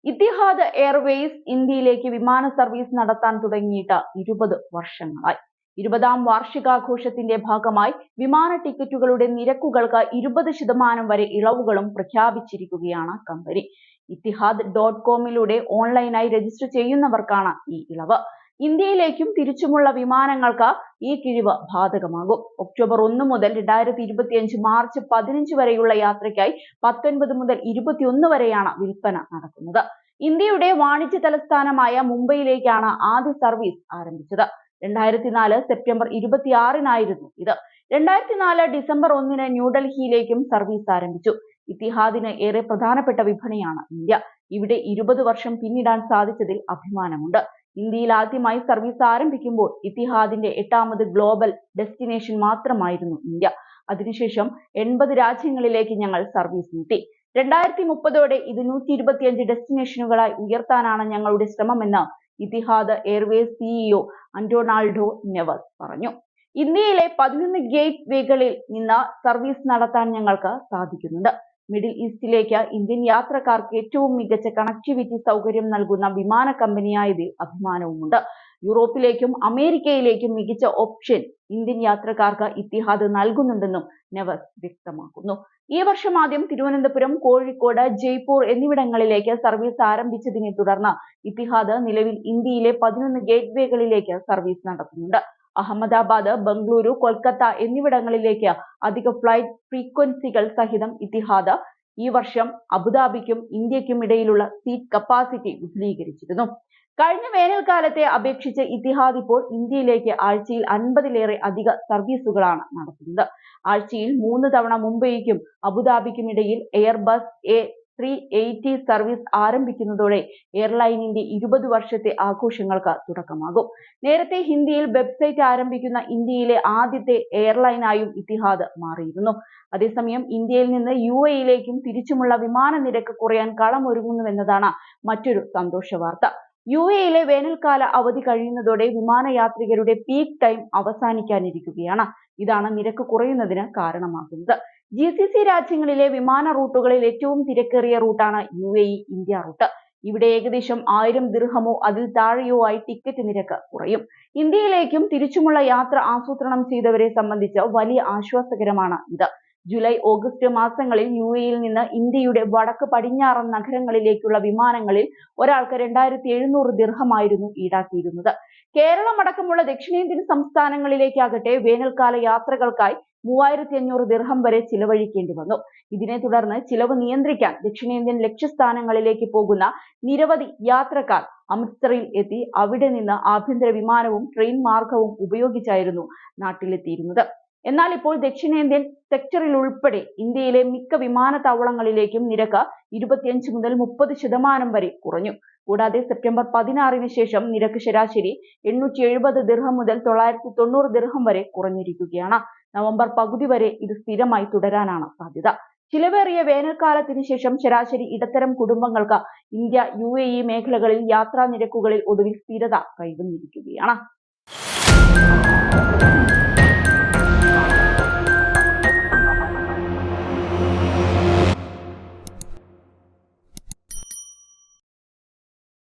Ittihad Airways ഇന്ത്യയിലേക്ക് വിമാന service നടത്താൻ തുടങ്ങിയിട്ട് 20 വർഷങ്ങളായി. 20ാം വാർഷികാഘോഷത്തിന്റെ ഭാഗമായി വിമാന ടിക്കറ്റുകളുടെ നിരക്കുകൾക്ക് 20% വരെ ഇളവുകളും പ്രഖ്യാപിച്ചിരിക്കുകയാണ് കമ്പനി. ഇത്തിഹാദ്.കോമിലൂടെ ഓൺലൈനായി രജിസ്റ്റർ ചെയ്യുന്നവർക്കാണ് ഈ ഇളവ്. ഇന്ത്യയിലേക്കും തിരിച്ചുമുള്ള വിമാനങ്ങൾക്ക് ഈ കിഴിവ് ബാധകമാകും. ഒക്ടോബർ 1 മുതൽ 2025 മാർച്ച് 15 വരെയുള്ള യാത്രയ്ക്കായി 19 മുതൽ 21 വരെയാണ് വിൽപ്പന നടക്കുന്നത്. ഇന്ത്യയുടെ വാണിജ്യ തലസ്ഥാനമായ മുംബൈയിലേക്കാണ് ആദ്യ സർവീസ് ആരംഭിച്ചത്. 2004 സെപ്റ്റംബർ 26-നായിരുന്നു ഇത്. 2004 ഡിസംബർ 1-ന് ന്യൂഡൽഹിയിലേക്കും സർവീസ് ആരംഭിച്ചു. ഇത്തിഹാദിന് ഏറെ പ്രധാനപ്പെട്ട വിപണിയാണ് ഇന്ത്യ. ഇവിടെ 20 വർഷം പിന്നിടാൻ സാധിച്ചതിൽ അഭിമാനമുണ്ട്. ഇന്ത്യയിൽ ആദ്യമായി സർവീസ് ആരംഭിക്കുമ്പോൾ ഇത്തിഹാദിന്റെ 8ാമത് ഗ്ലോബൽ ഡെസ്റ്റിനേഷൻ മാത്രമായിരുന്നു ഇന്ത്യ. അതിനുശേഷം 80 രാജ്യങ്ങളിലേക്ക് ഞങ്ങൾ സർവീസ് നീട്ടി. 2030ഓടെ ഇത് 125 ഡെസ്റ്റിനേഷനുകളായി ഉയർത്താനാണ് ഞങ്ങളുടെ ശ്രമമെന്ന് ഇത്തിഹാദ് എയർവേസ് സിഇഒ അന്റോണാൾഡോ നെവസ് പറഞ്ഞു. ഇന്ത്യയിലെ 11 ഗേറ്റ് വേകളിൽ നിന്ന് സർവീസ് നടത്താൻ ഞങ്ങൾക്ക് സാധിക്കുന്നുണ്ട്. മിഡിൽ ഈസ്റ്റിലേക്ക് ഇന്ത്യൻ യാത്രക്കാർക്ക് ഏറ്റവും മികച്ച കണക്ടിവിറ്റി സൗകര്യം നൽകുന്ന വിമാന കമ്പനിയായതിൽ അഭിമാനവുമുണ്ട്. യൂറോപ്പിലേക്കും അമേരിക്കയിലേക്കും മികച്ച ഓപ്ഷൻ ഇന്ത്യൻ യാത്രക്കാർക്ക് ഇത്തിഹാദ് നൽകുന്നുണ്ടെന്നും നെവസ് വ്യക്തമാക്കുന്നു. ഈ വർഷം ആദ്യം തിരുവനന്തപുരം, കോഴിക്കോട്, ജയ്പൂർ എന്നിവിടങ്ങളിലേക്ക് സർവീസ് ആരംഭിച്ചതിനെ തുടർന്ന് ഇത്തിഹാദ് നിലവിൽ ഇന്ത്യയിലെ 11 ഗേറ്റ് വേകളിലേക്ക് സർവീസ് നടത്തുന്നുണ്ട്. അഹമ്മദാബാദ്, ബംഗളൂരു, കൊൽക്കത്ത എന്നിവിടങ്ങളിലേക്ക് അധിക ഫ്ലൈറ്റ് ഫ്രീക്വൻസികൾ സഹിതം ഇത്തിഹാദ് ഈ വർഷം അബുദാബിക്കും ഇന്ത്യക്കും ഇടയിലുള്ള സീറ്റ് കപ്പാസിറ്റി വിപുലീകരിച്ചിരുന്നു. കഴിഞ്ഞ വേനൽക്കാലത്തെ അപേക്ഷിച്ച് ഇത്തിഹാദ് ഇപ്പോൾ ഇന്ത്യയിലേക്ക് ആഴ്ചയിൽ 50-ലേറെ അധിക സർവീസുകളാണ് നടത്തുന്നത്. ആഴ്ചയിൽ 3 തവണ മുംബൈക്കും അബുദാബിക്കും ഇടയിൽ എയർബസ് A380 സർവീസ് ആരംഭിക്കുന്നതോടെ എയർലൈനിന്റെ 20 വർഷത്തെ ആഘോഷങ്ങൾക്ക് തുടക്കമാകും. നേരത്തെ ഹിന്ദിയിൽ വെബ്സൈറ്റ് ആരംഭിക്കുന്ന ഇന്ത്യയിലെ ആദ്യത്തെ എയർലൈനായും ഇത്തിഹാദ് മാറിയിരുന്നു. അതേസമയം ഇന്ത്യയിൽ നിന്ന് UAE-യിലേക്കും തിരിച്ചുമുള്ള വിമാന നിരക്ക് കുറയാൻ കളമൊരുങ്ങുന്നുവെന്നതാണ് മറ്റൊരു സന്തോഷ വാർത്ത. UAE-യിലെ വേനൽക്കാല അവധി കഴിയുന്നതോടെ വിമാനയാത്രികരുടെ പീക്ക് ടൈം അവസാനിക്കാനിരിക്കുകയാണ്. ഇതാണ് നിരക്ക് കുറയുന്നതിന് കാരണമാകുന്നത്. GCC രാജ്യങ്ങളിലെ വിമാന റൂട്ടുകളിൽ ഏറ്റവും തിരക്കേറിയ റൂട്ടാണ് UAE ഇന്ത്യ റൂട്ട്. ഇവിടെ ഏകദേശം 1000 ദിർഹമോ അതിൽ താഴെയോ ആയി ടിക്കറ്റ് നിരക്ക് കുറയും. ഇന്ത്യയിലേക്കും തിരിച്ചുമുള്ള യാത്ര ആസൂത്രണം ചെയ്തവരെ സംബന്ധിച്ച് വലിയ ആശ്വാസകരമാണ് ഇത്. ജൂലൈ, ഓഗസ്റ്റ് മാസങ്ങളിൽ UAE-യിൽ നിന്ന് ഇന്ത്യയുടെ വടക്ക് പടിഞ്ഞാറൻ നഗരങ്ങളിലേക്കുള്ള വിമാനങ്ങളിൽ ഒരാൾക്ക് 2700 ദിർഹമായിരുന്നു ഈടാക്കിയിരുന്നത്. കേരളമടക്കമുള്ള ദക്ഷിണേന്ത്യൻ സംസ്ഥാനങ്ങളിലേക്കാകട്ടെ വേനൽക്കാല യാത്രകൾക്കായി 3500 ദിർഹം വരെ ചിലവഴിക്കേണ്ടി വന്നു. ഇതിനെ തുടർന്ന് ചിലവ് നിയന്ത്രിക്കാൻ ദക്ഷിണേന്ത്യൻ ലക്ഷ്യസ്ഥാനങ്ങളിലേക്ക് പോകുന്ന നിരവധി യാത്രക്കാർ അമൃത്സറിൽ എത്തി അവിടെ നിന്ന് ആഭ്യന്തര വിമാനവും ട്രെയിൻ മാർഗവും ഉപയോഗിച്ചായിരുന്നു നാട്ടിലെത്തിയിരുന്നത്. എന്നാൽ ഇപ്പോൾ ദക്ഷിണേന്ത്യൻ സെക്ടറിൽ ഉൾപ്പെടെ ഇന്ത്യയിലെ മിക്ക വിമാനത്താവളങ്ങളിലേക്കും നിരക്ക് 25 മുതൽ 30% വരെ കുറഞ്ഞു. കൂടാതെ സെപ്റ്റംബർ 16-ന് ശേഷം നിരക്ക് ശരാശരി 870 ദിർഹം മുതൽ 990 ദിർഹം വരെ കുറഞ്ഞിരിക്കുകയാണ്. നവംബർ പകുതി വരെ ഇത് സ്ഥിരമായി തുടരാനാണ് സാധ്യത. ചിലവേറിയ വേനൽക്കാലത്തിന് ശേഷം ശരാശരി ഇടത്തരം കുടുംബങ്ങൾക്ക് ഇന്ത്യ UAE മേഖലകളിൽ യാത്രാ നിരക്കുകളിൽ ഒടുവിൽ സ്ഥിരത കൈവന്നിരിക്കുകയാണ്.